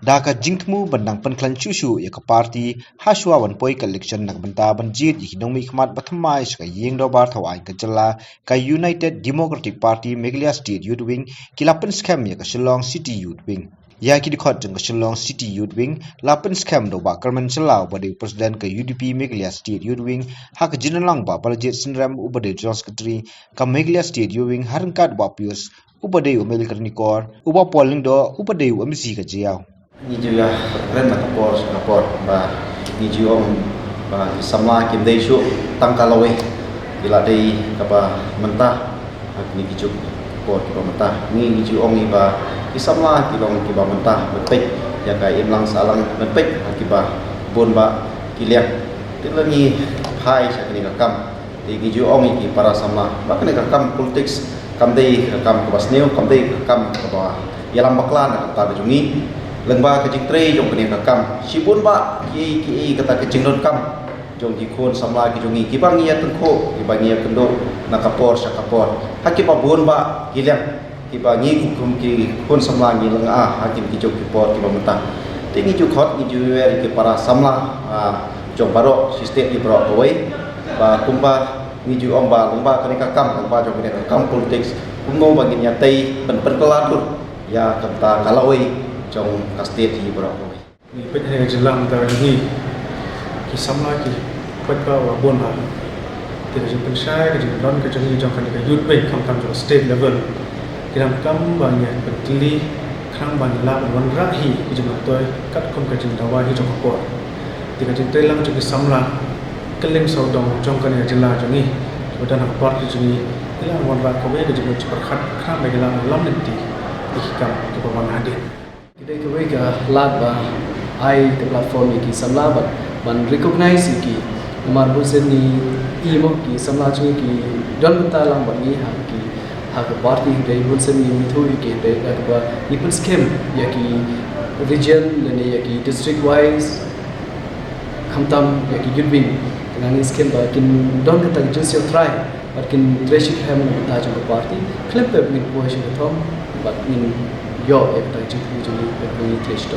Daka jingtmu bandang penklan cucu ya ke parti haswa wan poi ke election nak benta banjit yi dong mi khmat bathamai ska yeng do bar thawai ke jela ka United Democratic Party Meghalaya State Youth Wing kilapen scam ya ke Shillong City Youth Wing. Ya ki dikhot jeng ke Shillong City Youth Wing lapen scam do ba kerman celau bade presiden ke UDP Meghalaya State Youth Wing hak jinelang ba baljet sinram ubade John Secretary ka Meghalaya State Youth Wing harangkat ba pius ubade umel kernikor uba polling do ubade umsi ke jiau. Ni juga keren nak kapor bah ni juga bah sama kim dei su tangkalawe bila dei kapa mentah ni kijuk kapor kiba mentah ni juga ni bah sama kilong kiba mentah betek ya kai imlang salang betek kiba bon ba kiliak tila ni hai sakni kakam ni juga ni para sama bah kene kakam politics kam dei kakam kaba sneu kam dei kakam kaba yalam baklan ta jungi lengba kecing tre jong kene kakam sibun ba ki kata kecing don kam jong ki khon samla ki jongi ki bang ya tengko ki bang ya kendo nakapor sakapor hakipa bon ba kilang ki bang ni kum ki khon samla ni lenga hakim ki jok ki por ki mentah tingi ju khot ni ju wer ki para samla jong baro sistem ni bro koi ba kumba ni ju omba lengba kene kakam lengba jong kene kakam politics kumno bagi nya tei pen kelatur ya kata kalawai trong kastet hi berapa ni pengen jelang antara ni kisamla ki patba wa bonha tidak jumpa saya ke don ke jadi jong kan ke youth bank kam jo state level kiram kam banyak bertili khang ban la ban rahi ki jong toy kat kom ke jing dawa hi jong ko tidak jing telang jo kisamla keleng sau dong jong kan ke jela jo ni dan nak part ki jing ila wan ra ko be ke jong perkhat kham be la lam nanti ikam ke bawan hadir. Kita kewega lat ba ai ke platform ki samla ban recognize ki nomor busen ni imo ki samla chu ki don bata lang ban ni ha ke party de busen ni mithu ki de ka ba people scheme ya ki region le ya ki district wise khamtam ya ki giving dengan scheme ba kin don ka just your try but kin leadership ham na ta chu party clip pe min position thom but in yo ek ta chu chu ni pe ni test